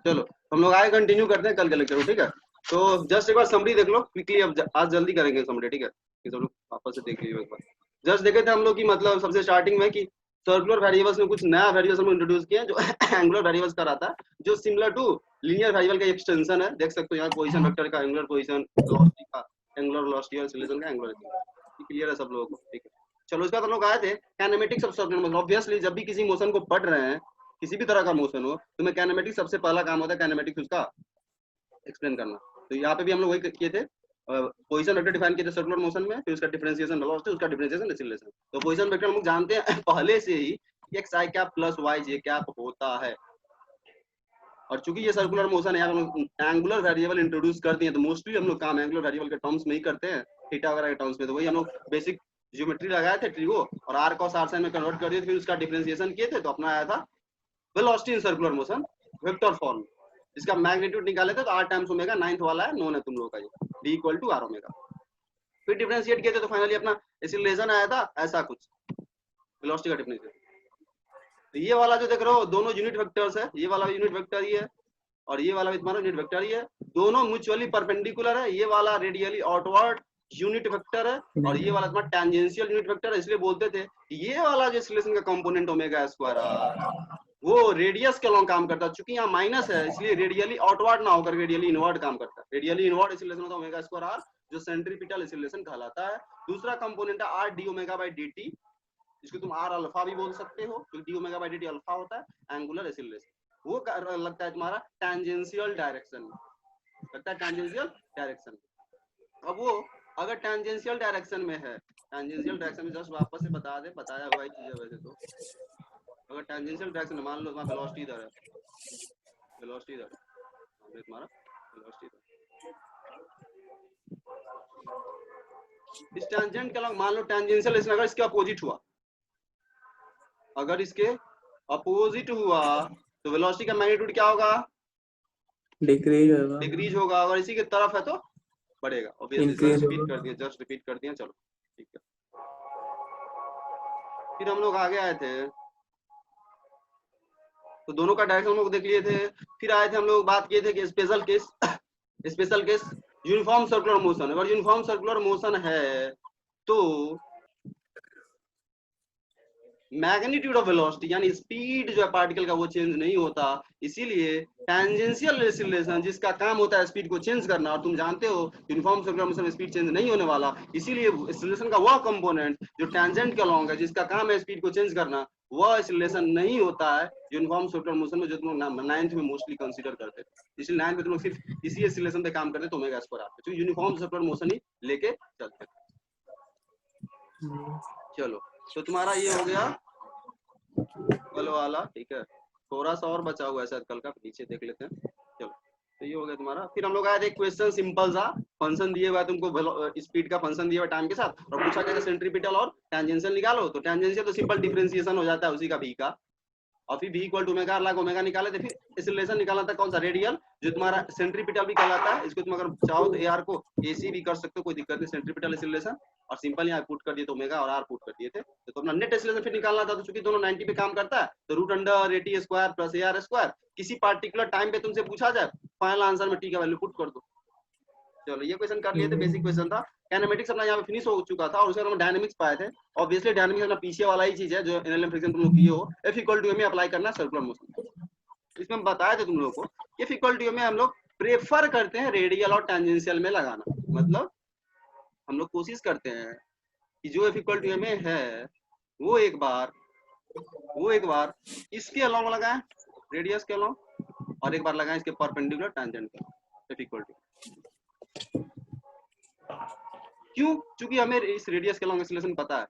चलो हम लोग आगे कंटिन्यू करते हैं कल के लेक्चर को, ठीक है। तो जस्ट एक बार समरी देख लो क्विकली, अब आज जल्दी करेंगे समरी, ठीक है। ये सब लोग वापस से देख लीजिए एक बार। जस्ट देखे थे हम लोग की मतलब सबसे स्टार्टिंग में कि सर्कुलर वेरिएबल्स में कुछ नया वेरिएबल्स हम इंट्रोड्यूस किए हैं जो एंगुलर वेरिएबल्स का रहता है, जो सिमिलर टू लीनियर वेरिएबल का एक्सटेंशन है। देख सकते हो यहाँ पोजीशन वेक्टर का एंगुलर पोजीशन, वेलोसिटी का एंगुलर वेलोसिटी और एक्सीलरेशन का एंगुलर एक्सीलरेशन। क्लियर है सब लोगों को, ठीक है। चलो इसका हम लोग आए थे kinematics of circular motion. Obviously जब भी किसी मोशन को पढ़ रहे हैं, किसी भी तरह का मोशन हो, तो मैं काइनेमेटिक्स सबसे पहला काम होता है काइनेमेटिक्स उसका एक्सप्लेन करना। तो यहाँ पे भी हम लोग वही किए थे, पोजीशन वेक्टर डिफाइन किए थे सर्कुलर मोशन में, फिर उसका डिफरेंशिएशन वेलोसिटी, उसका डिफरेंशिएशन एक्सीलरेशन। तो पोजीशन वेक्टर हम लोग जानते हैं पहले से ही एक्स आई कैप प्लस वाई जे कैप होता है। और चूंकि ये सर्कुलर मोशन है, हम लोग एंगुलर वेरिएबल इंट्रोड्यूस करते हैं, तो मोस्टली हम लोग काम एंगुलर वेरिएबल के टर्म्स में ही करते हैं, थीटा वगैरह के टर्म्स में। तो वही हम लोग बेसिक ज्योमेट्री लगाए थे ट्री को, और आर कॉस आर साइन में कन्वर्ट कर दिए, फिर उसका डिफरेंशिएशन किए थे, तो अपना आया था velocity in circular motion vector form. इसका मैग्नीट्यूड निकाले थे तो r टाइम्स ओमेगा, 9th वाला है, नोन है तुम लोगों का ये, v equal to r omega. फिर डिफरेंशिएट किए थे तो फाइनली अपना एक्सीलरेशन आया था ऐसा कुछ, वेलोसिटी का डिफरेंशिएशन। तो ये वाला जो देख रहे हो दोनों यूनिट वेक्टर्स है, ये वाला यूनिट वेक्टर ही है और ये वाला भी तुम्हारा यूनिट वेक्टर ही है, दोनों म्यूचुअली परपेंडिकुलर है। ये वाला रेडियली आउटवर्ड यूनिट वेक्टर है और ये वाला तुम्हारा टेंजेंशियल यूनिट वेक्टर है। इसलिए बोलते थे ये वाला जो एक्सीलरेशन का कंपोनेंट ओमेगा स्क्वायर वो रेडियस के अलॉन्ग काम करता है। चूंकि यहाँ माइनस है इसलिए रेडियली आउटवर्ड ना होकर रेडियली इनवर्ड काम करता है। रेडियली इनवर्ड एक्सीलरेशन होता है ओमेगा स्क्वायर आर, जो सेंट्रीपिटल एक्सीलरेशन कहलाता है। दूसरा कंपोनेंट है R D omega by D T, इसको तुम आर अल्फा भी बोल सकते हो, क्योंकि D omega by D T alpha होता है एंगुलर एक्सीलरेशन। वो लगता है तुम्हारा टेंजेंशियल डायरेक्शन में, लगता है टेंजेंशियल डायरेक्शन में। अब वो अगर टेंजेंशियल डायरेक्शन में है, टेंजेंशियल डायरेक्शन में जस्ट वापस से बता दे, बताया हुआ चीज है वैसे तो। अगर टेंजेंशियल डायरेक्शन मान लो तुम्हारा वेलोसिटी इधर है, वेलोसिटी इधर है, तुम्हारा वेलोसिटी इधर, इस टेंजेंट के अलग मान लो टेंजेंशियल अगर इसके अपोजिट हुआ, अगर इसके अपोजिट हुआ तो वेलोसिटी का मैग्नीट्यूड क्या होगा? डिक्रीज होगा। अगर इसी की तरफ है तो बढ़ेगा। ऑब्वियसली जस्ट रिपीट कर दिया, जस्ट रिपीट कर दिया। चलो ठीक है, फिर हम लोग आगे आए थे तो दोनों का डायरेक्शन हम लोग देख लिए थे। फिर आए थे हम लोग बात किए थे कि special case uniform circular motion. अगर यूनिफॉर्म सर्कुलर मोशन है तो मैग्नीट्यूड ऑफ वेलोसिटी यानी स्पीड जो है पार्टिकल का वो चेंज नहीं होता। इसीलिए टेंजेंशियल एक्सीलरेशन जिसका काम होता है स्पीड को चेंज करना, और तुम जानते हो यूनिफॉर्म सर्कुलर मोशन में स्पीड चेंज नहीं होने वाला, इसीलिए एक्सीलरेशन का वह कंपोनेंट जो टेंजेंट के अलॉन्ग है, जिसका काम है स्पीड को चेंज करना, वह एक्सीलरेशन नहीं होता है यूनिफॉर्म सर्कुलर मोशन में, जो तुम लोग 9th में मोस्टली कंसीडर करते थे। इसलिए 9th में तुम लोग सिर्फ इसी एक्सीलरेशन पे काम करते तो ओमेगा स्क्वायर आते, तो यूनिफॉर्म सर्कुलर मोशन ही लेके चलते। चलो तो तुम्हारा ये हो गया कल वाला, ठीक है। थोड़ा सा और बचा हुआ है शायद कल का, नीचे देख लेते हैं। चलो तो ये हो गया तुम्हारा। फिर हम लोग आए थे क्वेश्चन सिंपल सा, फंक्शन दिए हुआ तुमको, स्पीड का फंक्शन दिया हुआ टाइम के साथ, और पूछा गया सेंट्रीपिटल और टेंजेंशियल निकालो। तो टेंजेंशियल तो सिंपल डिफरेंशिएशन हो जाता है उसी का, v का, और फिर v इक्वल टू ओमेगा लाख ओमेगा निकाले थे। फिर एक्सीलरेशन निकालना था कौन सा? रेडियल, जो तुम्हारा सेंट्रीपिटल भी कहलाता है। इसको तुम अगर चाहो तो ar को ac भी कर सकते हो, कोई दिक्कत नहीं। सेंट्रीपिटल एक्सीलरेशन और सिंपल यहाँ पुट कर दिए तो ओमेगा और r पुट कर दिए थे। तो अपना नेट एक्सीलरेशन फिर निकालना था, तो चूंकि दोनों 90 पे काम करता है तो root under AT square plus AR square, किसी पार्टिकुलर टाइम पे तुमसे पूछा जाए फाइनल आंसर में t का वैल्यू पुट कर दो। चलो ये क्वेश्चन कर लिए थे, बेसिक क्वेश्चन था। काइनेमेटिक्स अपना यहाँ पे फिनिश हो चुका था और उसके बाद हम डायनामिक्स पाए थे। ऑब्वियसली डायनामिक्स अपना पीछे वाला ही चीज है जो एनएलएम फ्रिक्शन तुम लोग किए हो। F इक्वल टू में अप्लाई करना सर्कुलर मोशन, इसमें हम बताए थे तुम लोगों को। F इक्वल टू में हम लोग प्रेफर करते हैं रेडियल और टेंजेंशियल में लगाना, मतलब हम लोग कोशिश करते हैं कि जो F इक्वल टू में है वो एक बार इसके अलॉन्ग लगाएं, रेडियस के अलॉन्ग, और एक बार लगाएं इसके परपेंडिकुलर टेंजेंट के। F इक्वल टू क्यों? क्योंकि हमें इस रेडियस के अलॉन्ग एक्सीलरेशन पता है।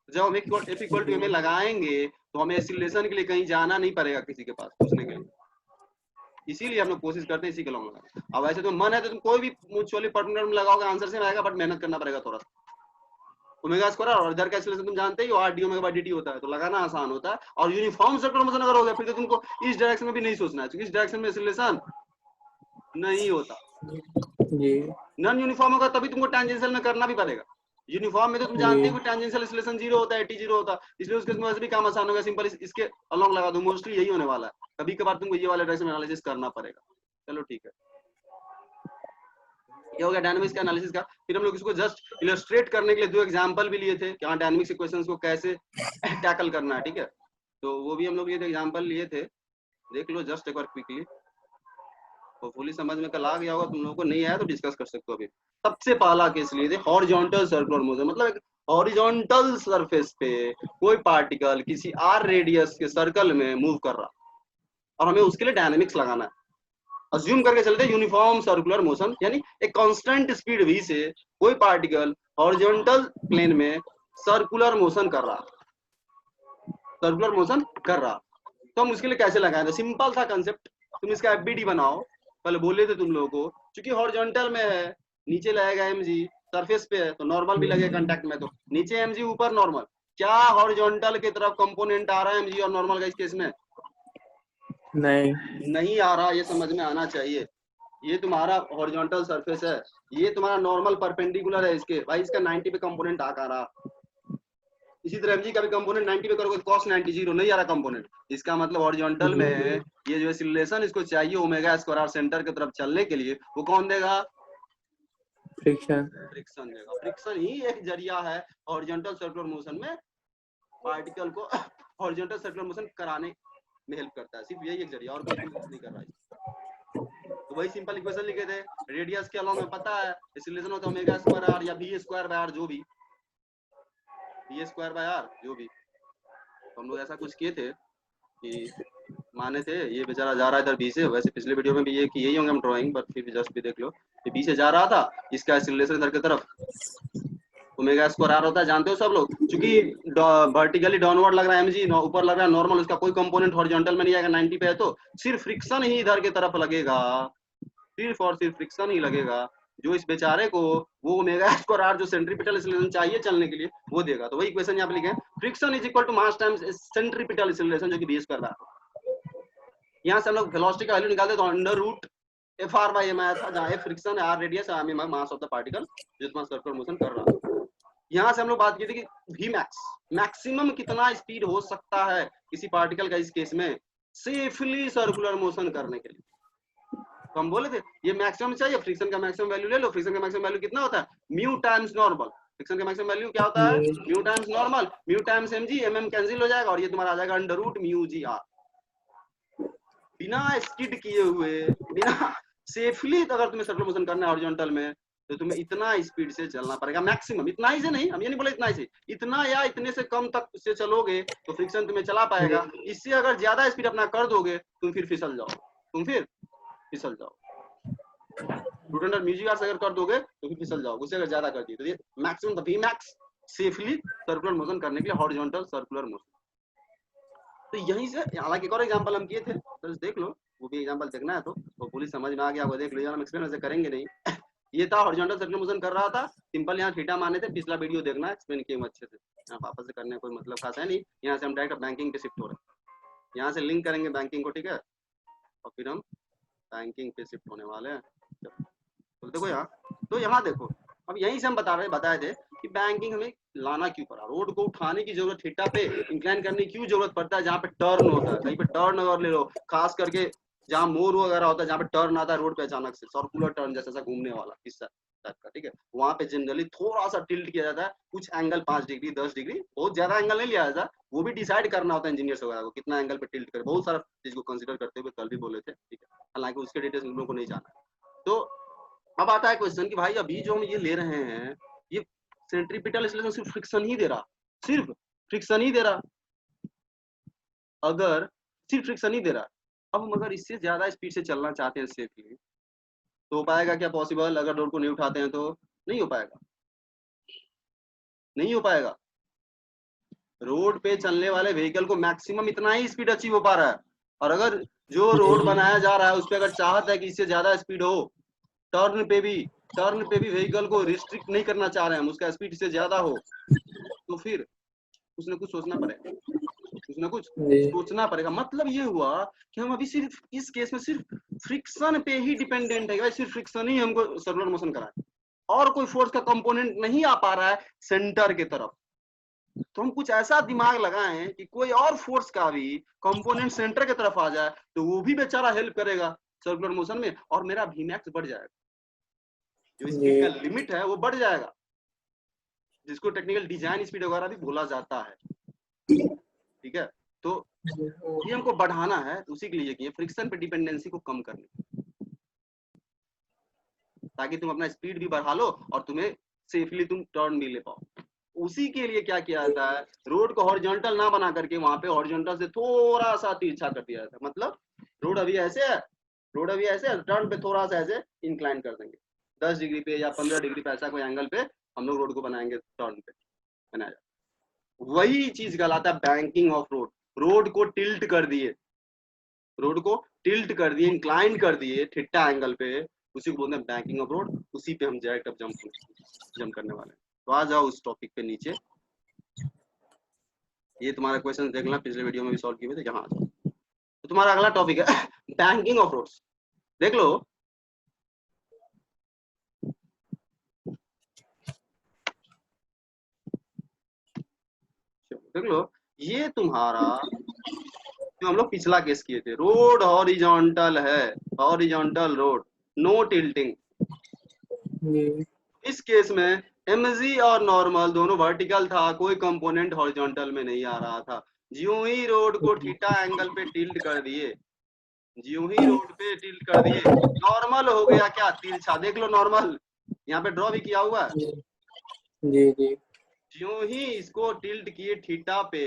जब हम F इक्वल टू में लगाएंगे तो हमें एक्सीलरेशन के लिए कहीं जाना नहीं पड़ेगा किसी के पास पूछने के लिए, इसीलिए हम लोग कोशिश करते हैं इसी के अलॉन्ग लगाएं। अब ऐसे तो मन है तो तुम कोई भी म्यूचुअली परपेंडिकुलर में लगाओगे आंसर सेम आएगा, बट मेहनत करना पड़ेगा थोड़ा सा। ओमेगा स्क्वायर और इधर का एक्सीलरेशन तुम जानते ही हो, r d omega by dt होता है, तो लगाना आसान होता है। और यूनिफॉर्म सर्कुलर मोशन अगर हो गया फिर तो तुमको इस डायरेक्शन में भी नहीं सोचना है, क्योंकि इस डायरेक्शन में एक्सीलरेशन नहीं होता। नॉन यूनिफॉर्म होगा तभी तुमको टेंजेंशियल में करना भी पड़ेगा, यूनिफॉर्म में तो तुम जानते हो कि टेंजेंशियल एक्सीलरेशन 0 होता है, t 0 होता है, इसलिए उसके वैसे भी काम आसान होगा, सिंपल इसके अलोंग लगा दो, मोस्टली यही होने वाला है। कभी कभार तुमको ये वाला डायरेक्शन एनालिसिस करना पड़ेगा। चलो ठीक है, ये हो गया डायनामिक्स का एनालिसिस का। फिर हम लोग इसको जस्ट इलस्ट्रेट करने के लिए 2 एग्जांपल भी लिए थे कि हाँ डायनामिक्स इक्वेशंस को कैसे टैकल करना है, ठीक है, तो वो भी हम लोग ये एग्जांपल लिए थे, देख लो जस्ट एक बार क्विकली, तो फुली समझ में कल आ गया होगा, तुम लोगों को नहीं आया तो डिस्कस कर सकते हो। अभी सबसे पहला केस लिए थे हॉरिजॉन्टल सर्कुलर मोशन, मतलब एक हॉरिजॉन्टल सरफेस पे कोई पार्टिकल किसी r रेडियस के सर्कल में मूव कर रहा और हमें उसके लिए डायनामिक्स लगाना है। अज्यूम करके चलते यूनिफॉर्म सर्कुलर मोशन, यानी एक कांस्टेंट स्पीड v से कोई पार्टिकल हॉरिजॉन्टल प्लेन में सर्कुलर मोशन कर रहा, सर्कुलर मोशन कर रहा, तो हम उसके लिए कैसे लगाएं? तो सिंपल सा कंसेप्ट, तुम इसका एफबीडी बनाओ, कल बोले थे तुम लोगों को, क्योंकि हॉरिजॉन्टल में है, नीचे लगेगा mg, सरफेस पे है तो नॉर्मल भी लगेगा कांटेक्ट में, तो नीचे mg ऊपर नॉर्मल, क्या हॉरिजॉन्टल की तरफ कंपोनेंट आ रहा है mg और नॉर्मल का इस केस में? नहीं आ रहा, ये समझ में आना चाहिए। ये तुम्हारा हॉरिजॉन्टल सरफेस है, ये तुम्हारा नॉर्मल परपेंडिकुलर है इसके, भाई इसका 90 पे कंपोनेंट आ रहा, इसी तरह mg का भी कंपोनेंट 90 पे करोगे तो cos 90 0 नहीं आ रहा कंपोनेंट, इसका मतलब हॉरिजॉन्टल में ये जो एक्सीलरेशन इसको चाहिए ओमेगा स्क्वायर सेंटर की तरफ चलने के लिए, वो कौन देगा? फ्रिक्शन देगा। फ्रिक्शन ही एक जरिया है हॉरिजॉन्टल सर्कुलर मोशन में, पार्टिकल को हॉरिजॉन्टल सर्कुलर मोशन कराने में हेल्प करता है, सिर्फ यही एक जरिया, और कोई कुछ नहीं कर रहा है। तो वही सिंपल इक्वेशन लिखे थे, रेडियस के अलोंग में पता है एक्सीलरेशन होता है ओमेगा स्क्वायर आर या v स्क्वायर बाय आर, जो भी v स्क्वायर बाय आर जो भी। तो हम लोग ऐसा कुछ किए थे कि माने थे, ये बेचारा जा रहा है इधर बी से, वैसे पिछले वीडियो में भी ये कि यही होंगे हम ड्राइंग, पर फिर भी जस्ट भी देख लो, ये बी से जा रहा था, इसका एक्सीलरेशन इधर की तरफ ओमेगा स्क्वायर आर होता है, जानते हो सब लोग, क्योंकि वर्टिकली डाउनवर्ड लग रहा है mg, ऊपर लग रहा है नॉर्मल, उसका कोई कंपोनेंट हॉरिजॉन्टल में नहीं आएगा 90 पे है, तो सिर्फ फ्रिक्शन ही इधर की तरफ लगेगा, सिर्फ और सिर्फ फ्रिक्शन ही लगेगा, जो इस बेचारे को वो ओमेगा स्क्वायर आर जो सेंट्रीपिटल एक्सीलरेशन चाहिए चलने के लिए वो देगा। तो वही इक्वेशन यहाँ पे लिखे, friction is equal to mass times centripetal acceleration, जो कि v स्क्वायर है। यहाँ से हम लोग वेलोसिटी का वैल्यू निकालते तो under root F R by M आया था, जहाँ एफ फ्रिक्शन है, आर रेडियस है, M mass of the particle जो तुम्हारा सर्कुलर मोशन कर रहा है। यहाँ से हम लोग बात की थी कि वी मैक्स, मैक्सिमम कितना स्पीड हो सकता है किसी पार्टिकल का इस केस में सेफली सर्कुलर मोशन करने के लिए, तो हम बोले थे ये मैक्सिमम चाहिए, फ्रिक्शन का मैक्सिमम वैल्यू ले लो, फ्रिक्शन का मैक्सिमम वैल्यू कितना होता है? म्यू टाइम्स नॉर्मल, फ्रिक्शन का मैक्सिमम वैल्यू क्या होता है? Mu times normal, mu times mg, mm cancel हो जाएगा और ये तुम्हारा आ जाएगा under root mu G R. बिना स्किड किए हुए, बिना सेफली अगर तुम्हें सर्कुलर मोशन करना है हॉरिजॉन्टल में, तो तुम्हें इतना स्पीड से चलना पड़ेगा मैक्सिमम, इतना ही से नहीं, हम ये नहीं बोले इतना ही से, इतना या इतने से कम तक से चलोगे तो फ्रिक्शन तुम्हें चला पाएगा, इससे अगर ज्यादा स्पीड अपना कर दोगे तुम फिर फिसल जाओ, root under mu G R से अगर कर दोगे तो फिर फिसल जाओगे, उससे अगर ज्यादा कर दिए तो ये maximum the V max safely circular motion करने के लिए हॉरिजॉन्टल सर्कुलर मोशन। तो यहीं से हालांकि एक और एग्जांपल हम किए थे, तो देख लो, वो भी एग्जांपल देखना है तो वो पूरी समझ में आ गया, वो देख लो, हम एक्सप्लेन ऐसे करेंगे नहीं ये था हॉरिजॉन्टल सर्कुलर मोशन कर रहा था, सिंपल यहाँ थीटा माने थे, पिछला वीडियो देखना, एक्सप्लेन किए अच्छे से, यहाँ वापस से करने कोई मतलब खास है नहीं। यहाँ से हम डायरेक्ट बैंकिंग पे शिफ्ट हो रहे हैं, यहाँ से लिंक करेंगे बैंकिंग को, ठीक है, और फिर हम बैंकिंग पे शिफ्ट होने वाले हैं। तो देखो यहाँ, तो यहाँ देखो, अब यहीं से हम बताए थे कि बैंकिंग हमें लाना क्यों पड़ा, रोड को उठाने की जरूरत, थीटा पे इंक्लाइन करने की क्यों जरूरत पड़ता है, जहाँ पे टर्न होता है, कहीं पे टर्न अगर ले लो, खास करके जहाँ मोर वगैरह होता है, जहाँ पे टर्न आता है रोड पे अचानक से, सर्कुलर टर्न जैसा घूमने वाला हिस्सा टाइप का, ठीक है, वहाँ पे जनरली थोड़ा सा टिल्ट किया जाता है, कुछ एंगल 5 डिग्री 10 डिग्री, बहुत ज्यादा एंगल नहीं लिया जाता, वो भी डिसाइड करना होता है इंजीनियर्स वगैरह को कितना एंगल पे टिल्ट करे, बहुत सारा चीज को कंसिडर करते हुए कल भी बोले थे, ठीक है, हालांकि उसके डिटेल्स हम लोगों को नहीं जाना। तो अब आता है क्वेश्चन कि भाई अभी जो हम ये ले रहे हैं, ये सेंट्रीपिटल एक्सीलरेशन सिर्फ फ्रिक्शन ही दे रहा, सिर्फ फ्रिक्शन ही दे रहा, अगर सिर्फ फ्रिक्शन ही दे रहा, अब हम अगर इससे ज्यादा स्पीड से चलना चाहते हैं सेफली, तो हो पाएगा क्या पॉसिबल? अगर रोड को नहीं उठाते हैं तो नहीं हो पाएगा, नहीं हो पाएगा। रोड पे चलने वाले व्हीकल को मैक्सिमम इतना ही स्पीड अचीव हो पा रहा है, और अगर जो रोड बनाया जा रहा है उस पर अगर चाहत है कि इससे ज्यादा स्पीड हो, टर्न पे भी व्हीकल को रिस्ट्रिक्ट नहीं करना चाह रहे हैं, उसका स्पीड से ज्यादा हो, तो फिर कुछ ना कुछ सोचना पड़ेगा, कुछ ना कुछ सोचना पड़ेगा। मतलब ये हुआ कि हम अभी सिर्फ इस केस में सिर्फ फ्रिक्शन पे ही डिपेंडेंट है, भाई सिर्फ फ्रिक्शन ही हमको सर्कुलर मोशन कराए, और कोई फोर्स का कंपोनेंट नहीं आ पा रहा है सेंटर की तरफ, तो हम कुछ ऐसा दिमाग लगाएं कि कोई और फोर्स का भी कंपोनेंट सेंटर की तरफ आ जाए, तो वो भी बेचारा हेल्प करेगा सर्कुलर मोशन में, और मेरा Vmax बढ़ जाएगा, जो स्पीड का लिमिट है वो बढ़ जाएगा, जिसको टेक्निकल डिजाइन स्पीड वगैरह भी बोला जाता है। ठीक है, तो ये हमको बढ़ाना है, उसी के लिए किए फ्रिक्शन पे डिपेंडेंसी को कम करने, ताकि तुम अपना स्पीड भी बढ़ा लो और तुम्हें सेफली तुम टर्न भी ले पाओ। उसी के लिए क्या किया जाता है, रोड को हॉरिजॉन्टल ना बना करके वहां पे हॉरिजॉन्टल से थोड़ा सा तिरछा कर दिया जाता है। मतलब रोड अभी ऐसे है, टर्न पे थोड़ा सा ऐसे इंक्लाइन कर देंगे 10 डिग्री पे या 15 डिग्री पे, ऐसा कोई एंगल पे हम लोग रोड को बनाएंगे, टर्न पे बनाया जाए। वही चीज कहलाता है बैंकिंग ऑफ रोड। रोड को टिल्ट कर दिए, इंक्लाइन कर दिए थीटा एंगल पे, उसी को बोलते हैं बैंकिंग ऑफ रोड। उसी पे हम डायरेक्ट अब जंप करने वाले हैं। तो आ जाओ उस टॉपिक पे नीचे। ये तुम्हारा क्वेश्चन देख लेना, पिछले वीडियो में भी सॉल्व किए थे। यहाँ आ जाओ, तो तुम्हारा अगला टॉपिक है बैंकिंग ऑफ रोड्स। देख लो, ये तुम्हारा जो हम लोग पिछला केस किए थे, रोड हॉरिजॉन्टल है, हॉरिजॉन्टल रोड, नो टिल्टिंग। इस केस में एमजी और नॉर्मल दोनों वर्टिकल था, कोई कंपोनेंट हॉरिजॉन्टल में नहीं आ रहा था। ज्यों ही रोड को थीटा एंगल पे टिल्ट कर दिए, नॉर्मल हो गया क्या, तिरछा। देख लो नॉर्मल यहाँ पे ड्रॉ भी किया हुआ है। ज्यों ही इसको टिल्ट किए थीटा पे,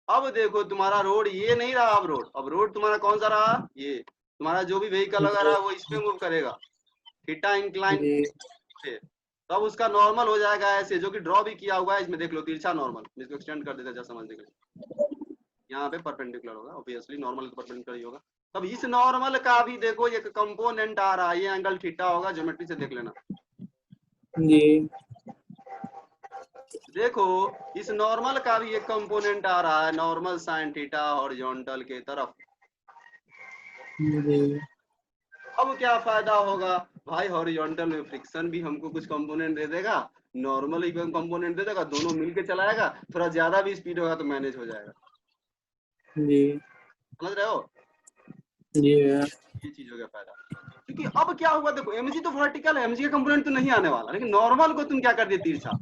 अब देखो तुम्हारा रोड ये नहीं रहा, अब रोड तुम्हारा कौन सा रहा, ये तुम्हारा जो भी व्हीकल वगैरह वो इस पे मूव करेगा थीटा इंक्लाइन पे, तब उसका नॉर्मल हो जाएगा ऐसे, जो कि ड्रॉ भी किया हुआ है इसमें। देख लो तिरछा नॉर्मल, इसको एक्सटेंड कर देते हैं समझने के लिए। यहाँ पे परपेंडिकुलर होगा, ऑब्वियसली नॉर्मल तो परपेंडिकुलर ही होगा। तब इस नॉर्मल का भी देखो एक कंपोनेंट आ रहा है, ये एंगल थीटा होगा, ज्योमेट्री से देख लेना। देखो इस नॉर्मल का भी एक कंपोनेंट आ रहा है, नॉर्मल साइन थीटा हॉरिजॉन्टल के तरफ। अब क्या फायदा होगा भाई, हॉरिजॉन्टल में फ्रिक्शन भी हमको कुछ कंपोनेंट दे देगा, नॉर्मल ही कंपोनेंट दे देगा, दोनों मिलके चलाएगा, थोड़ा ज्यादा भी स्पीड होगा तो मैनेज हो जाएगा। समझ रहे हो? ये चीज हो गया फायदा। क्योंकि अब क्या हुआ, देखो एमजी तो वर्टिकल है, एमजी का कंपोनेंट तो नहीं आने वाला, लेकिन नॉर्मल को तुम क्या कर दिए, तिरछा।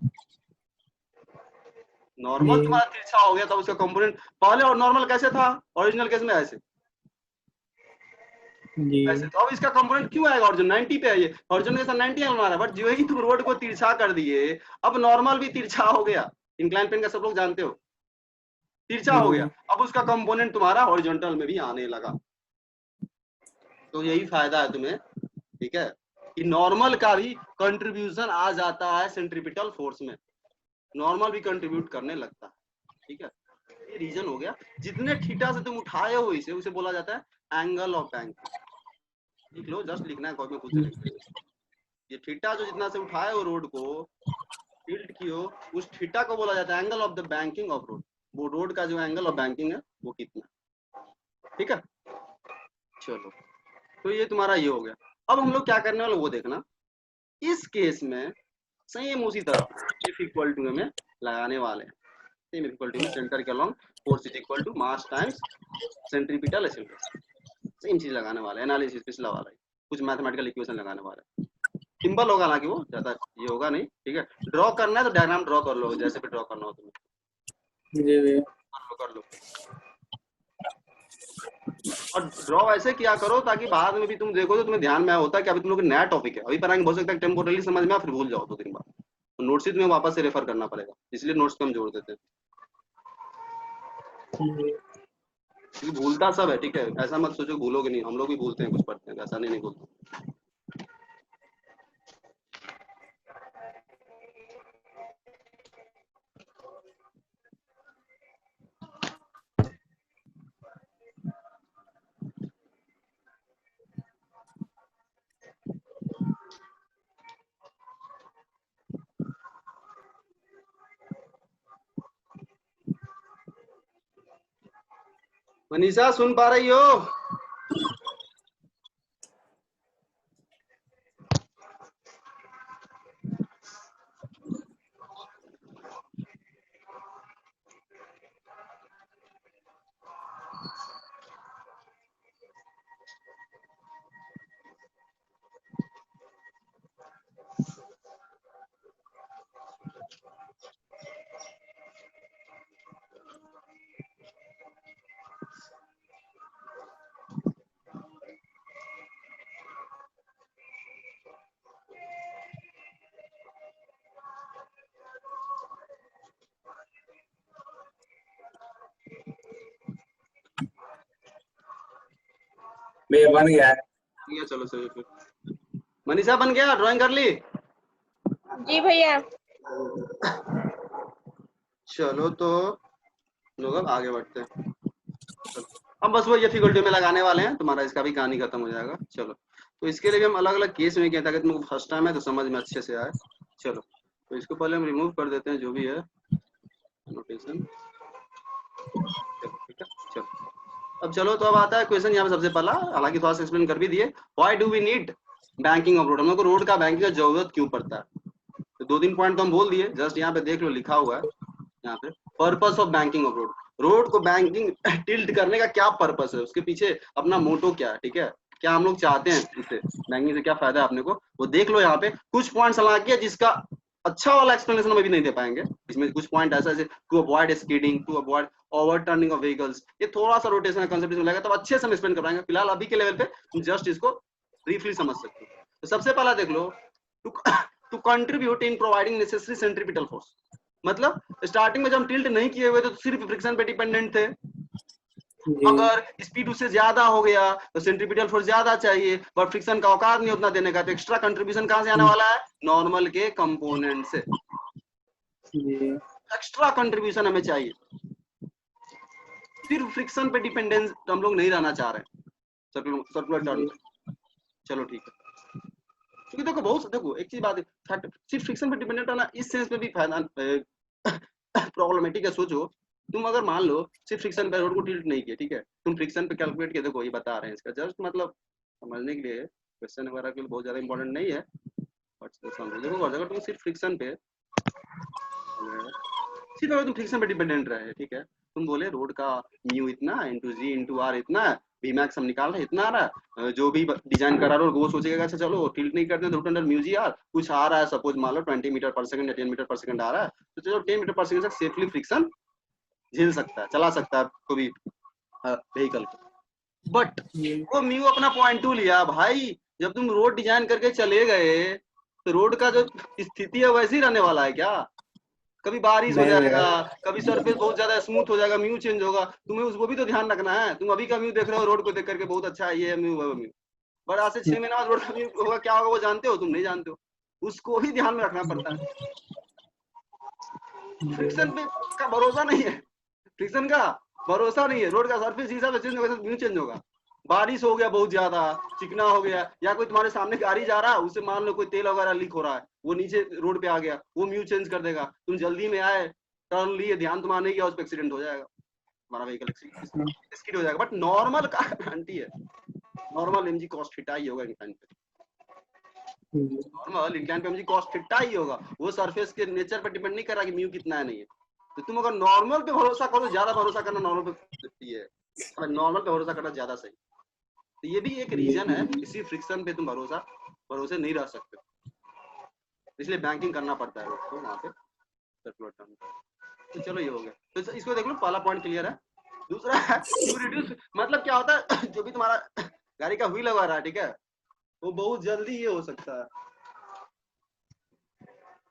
नॉर्मल तुम्हारा तिरछा हो गया, तो उसका कंपोनेंट पहले, और नॉर्मल कैसे था ओरिजिनल केस में, ऐसे ऐसे। तो अब इसका कंपोनेंट क्यों आएगा, ओरिजिन 90 पे है, ये ओरिजिन के साथ 90 एंगल मारा, बट जो ही तुम रोड को तिरछा कर दिए, अब नॉर्मल भी तिरछा हो गया। इंक्लाइन प्लेन का सब लोग जानते हो, तिरछा हो गया, अब उसका कंपोनेंट तुम्हारा हॉरिजॉन्टल में भी आने लगा। तो यही फायदा है तुम्हें, ठीक है, कि नॉर्मल का भी कंट्रीब्यूशन आ जाता है सेंट्रीपिटल फोर्स में, नॉर्मल भी कंट्रीब्यूट करने लगता है। ठीक है, ये रीजन हो गया। जितने थीटा से तुम उठाए हो इसे, उसे बोला जाता है एंगल ऑफ बैंकिंग। लिख लो, जस्ट लिखना है, कॉपी में खुद से लिख लो। ये थीटा जो जितना से उठाए हो रोड को, टिल्ट कियो, उस थीटा को बोला जाता है angle of the banking of road. वो रोड का जो एंगल ऑफ बैंकिंग है वो कितना। ठीक है, चलो, तो ये तुम्हारा ये हो गया। अब हम लोग क्या करने वाले वो देखना। इस केस में सेम उसी तरह F इक्वल टू में लगाने वाले हैं, सेम इक्वल टू में सेंटर के along force is equal to mass times centripetal acceleration, same चीज लगाने वाले हैं, एनालिसिस पिछला वाला ही, कुछ मैथमेटिकल इक्वेशन लगाने वाले हैं। सिंपल होगा ना, कि वो ज्यादा ये होगा नहीं। ठीक है, ड्रॉ करना है तो डायग्राम ड्रॉ कर लो, जैसे भी ड्रॉ करना हो तुम्हें कर लो। और ड्रॉ ऐसे किया करो ताकि बाद में भी तुम देखो तो तुम्हें ध्यान में होता है कि अभी तुम लोग नया टॉपिक है, अभी पर हो सकता है टेम्पोरली समझ में, फिर भूल जाओ 2 दिन बाद, तो नोट्स ही तुम्हें वापस से रेफर करना पड़ेगा, इसलिए नोट्स को हम जोड़ देते हैं, क्योंकि भूलता सब है। ठीक है, ऐसा मत सोचो भूलोगे नहीं, हम लोग भी भूलते हैं, कुछ पढ़ते हैं, ऐसा नहीं भूलते। मनीषा सुन पा रही हो? भैया बन गया है। ठीक है चलो सही फिर। मनीषा बन गया, ड्राइंग कर ली? जी भैया। चलो तो लोग अब आगे बढ़ते हैं। हम बस वो ये फिगल्टी में लगाने वाले हैं, तुम्हारा इसका भी कहानी खत्म हो जाएगा। चलो तो इसके लिए भी हम अलग अलग केस में किया ताकि तुमको फर्स्ट टाइम है तो समझ में अच्छे से आए। चलो तो इसको पहले हम रिमूव कर देते हैं जो भी है नोटेशन। ठीक है चलो। अब चलो तो अब आता है क्वेश्चन यहाँ पे सबसे पहला, हालांकि थोड़ा सा एक्सप्लेन कर भी दिए। Why do we need banking of road? हम लोग को रोड का बैंकिंग का जरूरत क्यों पड़ता है? तो 2-3 पॉइंट तो हम बोल दिए, जस्ट यहाँ पे देख लो लिखा हुआ है यहाँ पे, purpose of banking of road. Road को बैंकिंग टिल्ट करने का क्या पर्पस है, उसके पीछे अपना मोटो क्या है, ठीक है, क्या हम लोग चाहते हैं इससे, बैंकिंग से क्या फायदा है अपने को, वो देख लो। यहाँ पे कुछ पॉइंट्स हालांकि जिसका अच्छा वाला एक्सप्लेनेशन हम अभी नहीं दे पाएंगे, इसमें कुछ पॉइंट ऐसा है to avoid skidding, to avoid overturning of vehicles, ये थोड़ा सा रोटेशन का कंसेप्ट इसमें लगेगा, तब अच्छे से हम एक्सप्लेन कर पाएंगे। फिलहाल अभी के लेवल पे तुम जस्ट इसको ब्रीफली समझ सकते हो। तो सबसे पहला देख लो, to contribute in providing necessary centripetal force. मतलब स्टार्टिंग में जब हम टिल्ट नहीं किए हुए थे तो सिर्फ फ्रिक्शन पे डिपेंडेंट थे, अगर स्पीड उससे ज्यादा हो गया तो सेंट्रीपिटल फोर्स ज्यादा चाहिए, पर फ्रिक्शन का औकात नहीं उतना देने का, तो एक्स्ट्रा कंट्रीब्यूशन कहां से आने वाला है? नॉर्मल के कंपोनेंट से एक्स्ट्रा कंट्रीब्यूशन हमें चाहिए। सिर्फ फ्रिक्शन पे डिपेंडेंस हम लोग नहीं रहना चाह रहे सर्कुलर टर्न। चलो ठीक है, क्योंकि देखो बहुत देखो एक चीज बात है, सिर्फ फ्रिक्शन पे डिपेंडेंट रहना इस सेंस में भी फायदा प्रॉब्लमेटिक है। सोचो तुम अगर मान लो सिर्फ फ्रिक्शन पे रोड को टिल्ट नहीं किया, ठीक है, तुम फ्रिक्शन पे कैलकुलेट किया, देखो ये बता रहे हैं इसका जस्ट मतलब समझने के लिए, क्वेश्चन वगैरह के लिए बहुत ज्यादा इंपॉर्टेंट नहीं है, बट समझो। देखो अगर तुम सिर्फ फ्रिक्शन पे सिर्फ अगर तुम फ्रिक्शन पे डिपेंडेंट रहे, ठीक है, तुम बोले रोड का म्यू इतना इंटू जी इंटू आर इतना, बीमैक्स हम निकाल रहे इतना आ रहा है, जो भी डिजाइन करा रहा है वो सोचेगा अच्छा चलो टिल्ट नहीं करते तो root under mu G R कुछ आ रहा है, सपोज मान लो 20 मीटर पर सेकंड या 10 मीटर पर सेकंड आ रहा है, तो चलो 10 मीटर पर सेकंड तक सेफली फ्रिक्शन झेल सकता है, चला सकता है कोई भी व्हीकल को। बट वो म्यू अपना पॉइंट टू लिया भाई, जब तुम रोड डिजाइन करके चले गए तो रोड का जो स्थिति है वैसे ही रहने वाला है क्या? कभी बारिश हो जाएगा, कभी सरफेस बहुत ज्यादा स्मूथ हो जाएगा, म्यू चेंज होगा, तुम्हें उसको भी तो ध्यान रखना है। तुम अभी का म्यू देख रहे हो रोड को देख करके बहुत अच्छा है ये म्यू, वो म्यू, बट आज से 6 महीने बाद रोड का म्यू होगा क्या होगा वो जानते हो? तुम नहीं जानते हो, उसको भी ध्यान में रखना पड़ता है। फ्रिक्शन पे का भरोसा नहीं है, फ्रिक्शन का भरोसा नहीं है, रोड का सरफेस हिसाब से चेंज होगा, म्यू चेंज होगा। बारिश हो गया बहुत ज्यादा, चिकना हो गया, या कोई तुम्हारे सामने गाड़ी जा रहा है उसे मान लो कोई तेल वगैरह लीक हो रहा है, वो नीचे रोड पे आ गया, वो म्यू चेंज कर देगा। तुम जल्दी में आए, टर्न लिए, ध्यान तुम्हारा नहीं किया, उस पर एक्सीडेंट हो जाएगा, हमारा व्हीकल स्किड हो जाएगा। बट नॉर्मल का गारंटी है, नॉर्मल एमजी कॉस्ट थीटा ही होगा इंक्लाइन पे, नॉर्मल इंक्लाइन पे एमजी कॉस्ट थीटा ही होगा, वो सरफेस के नेचर पर डिपेंड नहीं कर रहा कि म्यू कितना है नहीं है। तो तुम अगर नॉर्मल पे भरोसा करो, ज्यादा भरोसा करना नॉर्मल पे है, नॉर्मल पे भरोसा करना ज्यादा सही। तो ये भी एक रीजन है, इसी फ्रिक्शन पे तुम भरोसे नहीं रह सकते, इसलिए बैंकिंग करना पड़ता है उसको वहां पे सर्कुलर टर्न। तो चलो ये हो गया, तो इसको देख लो, पहला पॉइंट क्लियर है। दूसरा है टू रिड्यूस, मतलब क्या होता है जो भी तुम्हारा गाड़ी का व्हील लगा रहा है, ठीक है, वो बहुत जल्दी ये हो सकता है,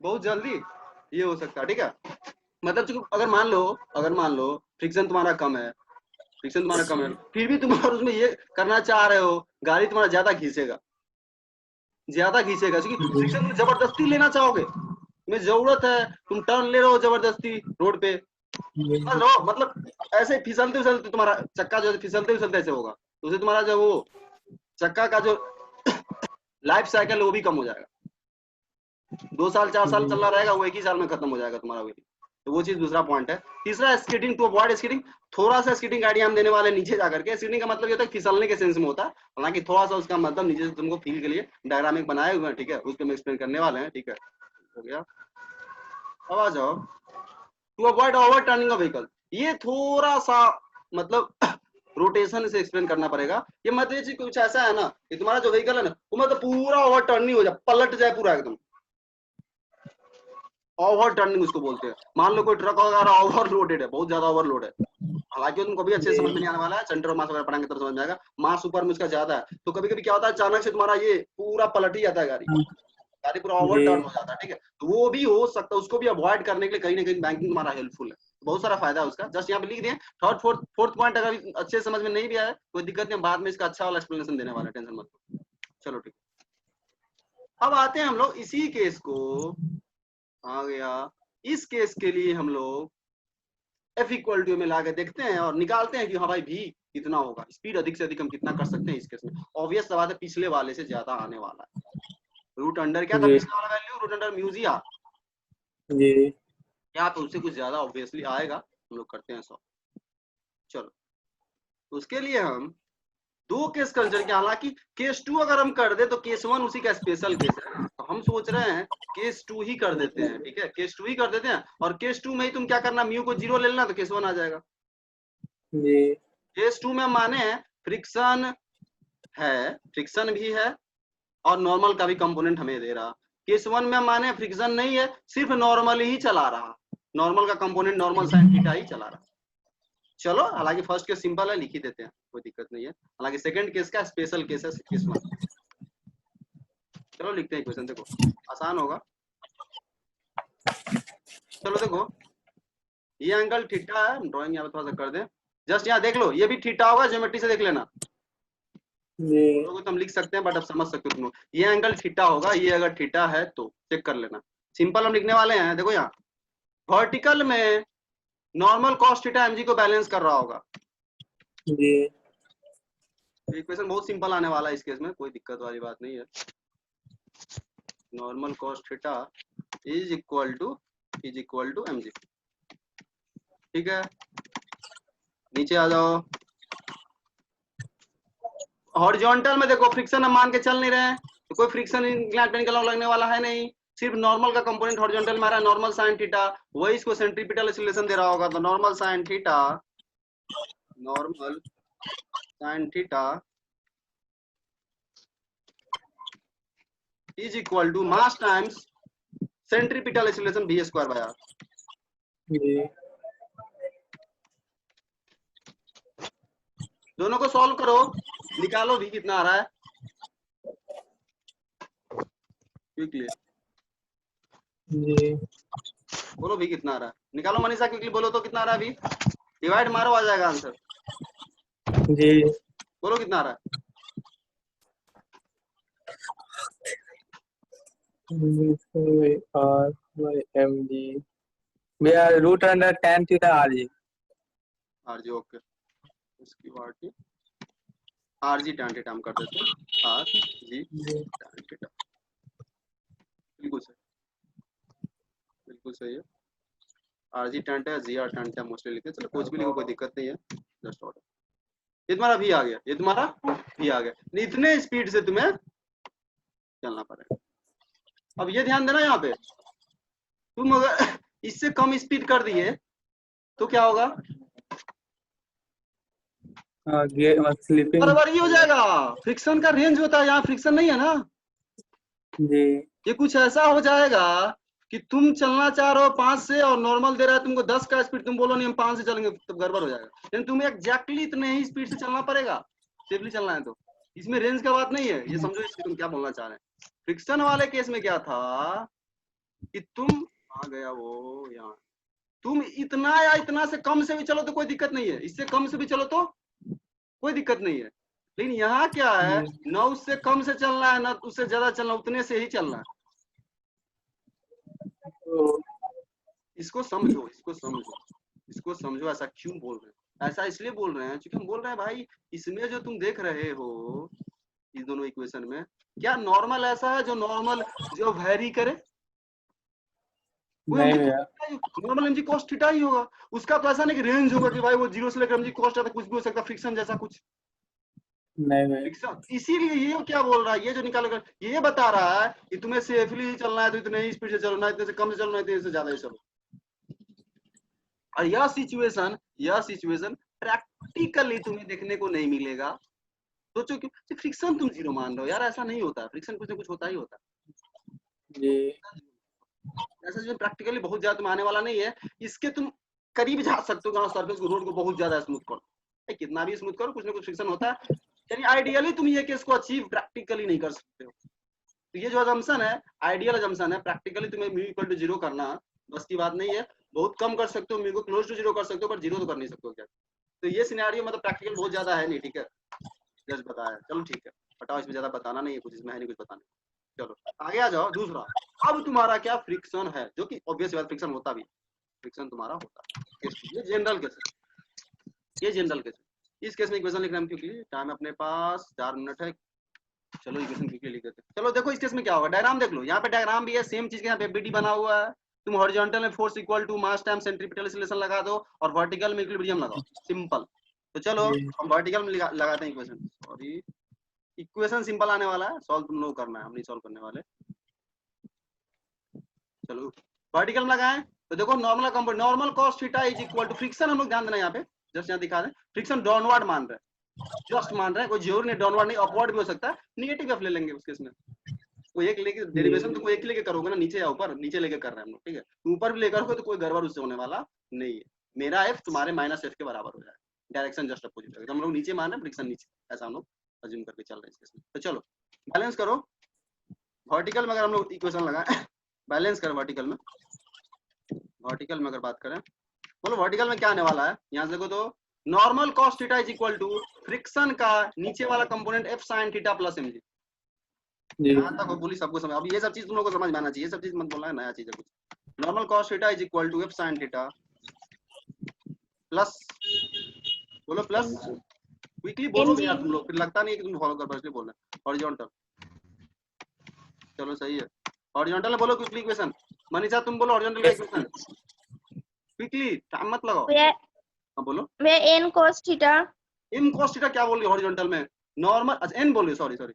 बहुत जल्दी ये हो सकता है, ठीक है। मतलब अगर मान लो फ्रिक्शन तुम्हारा कम है, फ्रिक्शन तुम्हारा कम है, फिर भी तुम अगर उसमें ये करना चाह रहे हो, गाड़ी तुम्हारा ज्यादा घिसेगा, क्योंकि फ्रिक्शन तुम जबरदस्ती लेना चाहोगे, तुम्हें जरूरत है, तुम टर्न ले रहे हो जबरदस्ती रोड पे, मतलब ऐसे फिसलते फिसलते तुम्हारा चक्का जो फिसलते फिसलते ऐसे होगा, तो उससे तुम्हारा जो वो चक्का का जो लाइफ साइकिल वो भी कम हो जाएगा, 2 साल 4 साल चल रहा रहेगा, वो 1 ही साल में खत्म हो जाएगा तुम्हारा व्हील। तो वो चीज दूसरा पॉइंट है। तीसरा स्कीडिंग, टू अवॉइड स्कीडिंग, थोड़ा सा स्कीडिंग आइडिया हम देने वाले नीचे जाकर के। स्कीडिंग का मतलब ये होता है फिसलने के सेंस में होता है, हालांकि थोड़ा सा उसका मतलब नीचे से तुमको फील के लिए डायग्रामिक बनाए हुए हैं, ठीक है, उसको हम एक्सप्लेन करने वाले हैं, ठीक है, हो गया। अब आ जाओ to avoid overturning of vehicle, ये थोड़ा सा मतलब रोटेशन से एक्सप्लेन करना पड़ेगा। ये मतलब कुछ ऐसा है ना कि तुम्हारा जो व्हीकल है ना वो मतलब पूरा ओवर टर्न नहीं हो जाए, पलट जाए पूरा एकदम, ओवर टर्निंग उसको बोलते हैं। मान लो कोई ट्रक वगैरह ओवरलोडेड है, बहुत ज्यादा ओवरलोड है, हालांकि तुमको भी अच्छे से समझ में नहीं आने वाला है, सेंटर ऑफ मास वगैरह पढ़ाएंगे तो समझ में आएगा, मास ऊपर में उसका ज्यादा है, तो कभी कभी क्या होता है अचानक से तुम्हारा ये पूरा पलट ही जाता है, गाड़ी पूरा ओवर टर्न हो जाता है, ठीक है, तो वो भी हो सकता है, उसको भी अवॉइड करने के लिए कहीं ना कहीं बैंकिंग तुम्हारा हेल्पफुल है। बहुत सारा फायदा है उसका। जस्ट यहाँ पे लिख दिए। थर्ड फोर्थ पॉइंट अगर अच्छे समझ में नहीं भी आया कोई दिक्कत नहीं, बाद में इसका अच्छा वाला एक्सप्लेनेशन देने वाला है, टेंशन मत लो। चलो ठीक। अब आते हैं हम लोग इसी केस को, आ गया इस केस के लिए हम लोग F इक्वल टू में लाके देखते हैं और निकालते हैं कि हाँ भाई भी कितना होगा, स्पीड अधिक से अधिक हम कितना कर सकते हैं इस केस में। ऑब्वियस बात है पिछले वाले से ज्यादा आने वाला है। रूट अंडर क्या था जी पिछले वाला वैल्यू, रूट अंडर म्यूजिया, जी यहाँ पे उससे कुछ ज्यादा ऑब्वियसली आएगा। हम लोग करते हैं 100। चलो तो उसके लिए हम दो केस कंसिडर किया, हालांकि केस 2 अगर हम कर दे तो केस 1 उसी का स्पेशल केस है, तो हम सोच रहे हैं केस 2 ही कर देते हैं। ठीक है, केस 2 ही कर देते हैं और केस 2 में ही तुम क्या करना, म्यू को 0 ले लेना तो केस 1 आ जाएगा। जी केस 2 में माने फ्रिक्शन है, फ्रिक्शन भी है और नॉर्मल का भी कंपोनेंट हमें दे रहा। केस 1 में माने फ्रिक्शन नहीं है, सिर्फ नॉर्मल ही चला रहा, नॉर्मल का कंपोनेंट नॉर्मल साइन थीटा ही चला रहा। चलो हालांकि फर्स्ट केस सिंपल है, लिख ही देते हैं, कोई दिक्कत नहीं है। हालांकि सेकंड केस का स्पेशल केस है, केस 1। चलो लिखते हैं इक्वेशन, देखो आसान होगा। चलो देखो ये एंगल थीटा है, ड्राइंग यहाँ पे थोड़ा सा कर दें। जस्ट यहाँ देख लो, ये भी थीटा होगा, ज्योमेट्री से देख लेना। जी तो हम लिख सकते हैं बट अब समझ सकते हो तुम लोग। ये एंगल थीटा होगा, ये अगर थीटा है तो चेक कर लेना। सिंपल हम लिखने वाले हैं, देखो यहाँ वर्टिकल में नॉर्मल कॉस थीटा एमजी को बैलेंस कर रहा होगा। जी इक्वेशन बहुत सिंपल आने वाला है इस केस में, कोई दिक्कत वाली बात नहीं है। Normal cos theta is equal to MG. ठीक है, नीचे आ जाओ। हॉरिजॉन्टल में देखो फ्रिक्शन हम मान के चल नहीं रहे हैं, तो कोई फ्रिक्शन इंक्लाइन पे निकलने लगने वाला है नहीं, सिर्फ नॉर्मल का कंपोनेंट हॉरिजॉन्टल में आ रहा है, नॉर्मल साइन थीटा, वही इसको सेंट्रीपिटल एक्सीलरेशन दे रहा होगा। तो normal sine theta is equal to mass times centripetal acceleration v square by r। जी दोनों को सॉल्व करो, निकालो v कितना आ रहा है क्विकली, जी बोलो v कितना आ रहा है, निकालो मनीषा क्विकली, बोलो तो कितना आ रहा है v, डिवाइड मारो आ जाएगा आंसर। जी बोलो कितना आ रहा है। आर बाई एम जी भैया root under tan theta R G. RG okay, इसकी वार्टी आरजी tan थीटा हम कर देते हैं, आरजी tan थीटा। बिल्कुल सही, बिल्कुल सही है। RG tan theta, G R tan theta mostly लिखते हैं। चलो कुछ भी लिखो, कोई दिक्कत नहीं है, जस्ट ऑर्डर। ये तुम्हारा भी आ गया, ये तुम्हारा भी आ गया। इतने स्पीड से तुम्हें चलना पड़ेगा। अब ये ध्यान देना, यहाँ पे तुम अगर इससे कम स्पीड कर दिए तो क्या होगा, स्लीपिंग बराबर ही हो जाएगा। फ्रिक्शन का रेंज होता है, यहाँ फ्रिक्शन नहीं है ना। जी ये कुछ ऐसा हो जाएगा कि तुम चलना चाह रहे हो 5 से और नॉर्मल दे रहा है तुमको 10 का स्पीड, तुम बोलो नहीं हम 5 से चलेंगे, तब गड़बड़ हो जाएगा। लेकिन तुम्हें एग्जैक्टली इतने ही स्पीड से चलना पड़ेगा, सेफली चलना है तो। इसमें रेंज का बात नहीं है, ये समझो इसकी तुम क्या बोलना चाह रहे हैं। फ्रिक्शन वाले केस में क्या था कि तुम आ गया वो यहाँ, तुम इतना या इतना से कम से भी चलो तो कोई दिक्कत नहीं है, इससे कम से भी चलो तो कोई दिक्कत नहीं है। लेकिन यहाँ क्या है, न उससे कम से चलना है, न उससे ज्यादा चलना, उतने से ही चलना है। तो इसको समझो, इसको समझो। ऐसा क्यों बोल रहे हैं, ऐसा इसलिए बोल रहे हैं क्योंकि हम बोल रहे हैं भाई इसमें जो तुम देख रहे हो इस दोनों इक्वेशन में, क्या नॉर्मल ऐसा है जो वैरी करे, नहीं भैया नॉर्मल एमजी कॉस थीटा ही होगा। उसका तो ऐसा नहीं कि रेंज होगा कि भाई वो 0 से लेकर एमजी कॉस तक कुछ भी हो सकता है, फ्रिक्शन जैसा कुछ। नहीं भैया फ्रिक्शन इसीलिए ये क्या बोल रहा है, ये जो निकाल ये बता रहा है कि तुम्हें सेफली ही चलना है तो इतने ही स्पीड से चलो, ना इतने से कम से चलो, ना इतने से ज्यादा ही चलो। और यह सिचुएशन प्रैक्टिकली तुम्हें देखने को नहीं मिलेगा। सोचो क्यों फ्रिक्शन तुम 0 मान रहे हो, यार ऐसा नहीं होता, फ्रिक्शन कुछ ना कुछ होता ही होता है। जी ऐसा जो प्रैक्टिकली बहुत ज्यादा तुम आने वाला नहीं है। इसके तुम करीब जा सकते हो, सरफेस को, रोड को बहुत ज्यादा स्मूथ करो, कितना भी स्मूथ करो कुछ ना कुछ फ्रिक्शन होता है। यानी आइडियली तुम ये केस को अचीव प्रैक्टिकली नहीं कर सकते हो। तो ये जो अजम्पशन है, आइडियल अजम्पशन है, प्रैक्टिकली तुम्हें म्यू इक्वल टू 0 करना बस की बात नहीं है। बहुत कम कर सकते हो, म्यू को क्लोज टू 0 कर सकते हो, पर 0 तो कर नहीं सकते हो क्या। तो ये सिनेरियो मतलब प्रैक्टिकल बहुत ज्यादा है नहीं, ठीक है, जस्ट बताया। चलो ठीक है, हटाओ, इसमें ज्यादा बताना नहीं है कुछ, इसमें है नहीं कुछ बताने। चलो आगे आ जाओ। दूसरा, अब तुम्हारा क्या फ्रिक्शन है, जो कि ऑब्वियस बात फ्रिक्शन होता भी, फ्रिक्शन तुम्हारा होता है। ये जनरल केस है, ये जनरल केस है। इस केस में इक्वेशन लिख रहे हैं क्योंकि टाइम अपने पास 4 मिनट है। चलो इक्वेशन क्विकली लिख देते हैं। चलो देखो इस केस में क्या होगा, डायग्राम देख लो, यहाँ पे डायग्राम भी है, सेम चीज के यहाँ पे बीडी बना हुआ है। तुम हॉरिजॉन्टल में force equal to mass time centripetal acceleration लगा दो, और वर्टिकल में इक्विलिब्रियम लगाओ, सिंपल। तो चलो हम वर्टिकल में लगाते हैं इक्वेशन। सॉरी, इक्वेशन सिंपल आने वाला है, सॉल्व तुम लोग करना है, हम नहीं सॉल्व करने वाले। चलो वर्टिकल में लगाएं तो देखो normal component, normal cos theta is equal to friction, हम लोग ध्यान देना यहाँ पे, जस्ट यहाँ दिखा दें, फ्रिक्शन डाउनवर्ड मान रहे हैं, जस्ट मान रहे हैं, कोई जरूर नहीं डाउनवर्ड नहीं, अपवर्ड भी हो सकता है, निगेटिव एफ ले लेंगे उसके इसमें। कोई एक लेके डेरिवेशन तो कोई एक लेके करोगे ना, नीचे या ऊपर, नीचे लेके कर रहे हैं हम लोग, ठीक है। ऊपर भी लेकर करोगे तो कोई गड़बड़ उससे होने वाला नहीं है। मेरा एफ तुम्हारे माइनस एफ के बराबर हो जाएगा, डायरेक्शन जस्ट अपोजिट है, हम लोग नीचे मान रहे हैं, फ्रिक्शन नीचे, ऐसा हम लोग अज्यूम करके चल रहे हैं इसमें। तो चलो बैलेंस करो, वर्टिकल में अगर हम लोग इक्वेशन लगाएं, बैलेंस करें वर्टिकल में, वर्टिकल में अगर बात करें, बोलो वर्टिकल में क्या आने वाला है, यहाँ से देखो तो normal cos theta is equal to friction का नीचे वाला component f sin theta plus mg। यहाँ तक हो बोली सबको समझ, अब ये सब चीज तुम लोगों को समझ में आना चाहिए, ये सब चीज मत बोलना है, नया चीज है कुछ। Normal cos theta is equal to f sin theta plus, बोलो प्लस, क्विकली बोलो यार तुम लोग, फिर लगता नहीं है कि तुम फॉलो कर पा, इसलिए बोलना है। हॉरिजॉन्टल, चलो सही है, हॉरिजॉन्टल में बोलो क्विकली इक्वेशन। मनीषा तुम बोलो हॉरिजॉन्टल का इक्वेशन क्विकली, टाइम मत लगाओ। हाँ बोलो। मैं n cos थीटा, इन cos थीटा क्या बोल रही हो हॉरिजॉन्टल में, नॉर्मल, अच्छा n बोल रही हो, सॉरी सॉरी,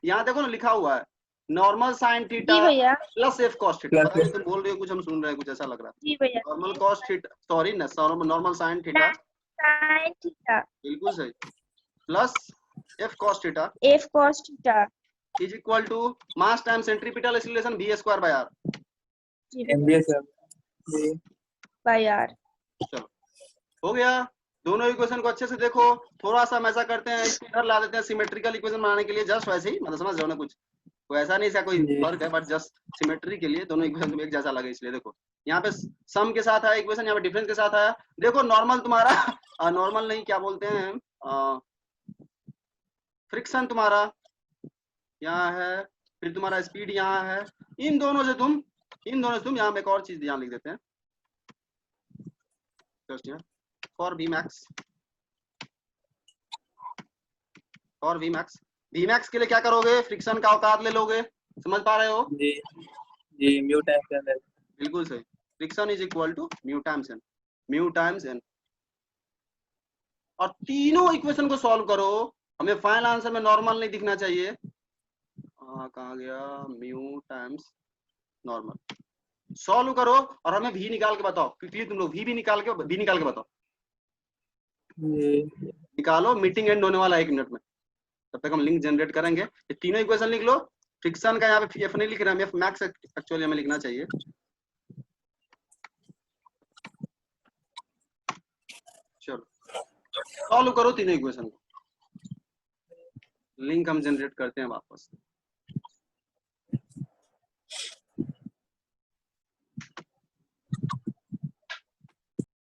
यहाँ देखो ना लिखा हुआ है नॉर्मल sin जी थीटा भैया, प्लस f cos थीटा, पता नहीं तुम बोल रही हो कुछ, हम सुन रहे हैं कुछ, ऐसा लग रहा जी भैया, है। नॉर्मल cos थीटा, सॉरी ना, normal sin theta, sin theta, बिल्कुल सही, plus f cos theta f cos theta, is equal to mass time centripetal acceleration v square by r। जी भैया, बाय r। चलो हो गया, दोनों इक्वेशन को अच्छे से देखो। थोड़ा सा हम ऐसा करते हैं, इसको इधर ला देते हैं सिमेट्रिकल इक्वेशन बनाने के लिए, जस्ट वैसे ही, मतलब समझ रहे हो ना, कुछ कोई ऐसा नहीं, कोई फर्क है, बट जस्ट सिमेट्री के लिए दोनों इक्वेशन तुम्हें एक जैसा लगे, इसलिए देखो यहाँ पे सम के साथ है इक्वेशन, यहाँ पे डिफरेंस के साथ है। देखो नॉर्मल तुम्हारा नॉर्मल नहीं, क्या बोलते हैं, फ्रिक्शन तुम्हारा यहाँ है, फिर तुम्हारा स्पीड यहाँ है, इन दोनों से तुम यहाँ पे एक और चीज ध्यान लिख देते हैं, जस्ट यहाँ फॉर वी मैक्स, और Vmax के लिए क्या करोगे, फ्रिक्शन का औकात ले लोगे, समझ पा रहे हो? जी म्यू टाइम्स एन, बिल्कुल सही, friction is equal to mu times N, और तीनों इक्वेशन को सॉल्व करो, हमें फाइनल आंसर में नॉर्मल नहीं दिखना चाहिए, कहाँ गया, म्यू टाइम्स नॉर्मल, सॉल्व करो और हमें भी निकाल के बताओ, क्विकली तुम लोग भी निकाल के बताओ, निकालो, मीटिंग एंड होने वाला है 1 मिनट में, तब तक हम लिंक जनरेट करेंगे। ये तीनों इक्वेशन लिख लो, फ्रिक्शन का यहाँ पे एफ नहीं लिख रहे हैं, एफ मैक्स एक्चुअली हमें लिखना चाहिए। चलो सॉल्व करो तीनों इक्वेशन को, लिंक हम जनरेट करते हैं वापस।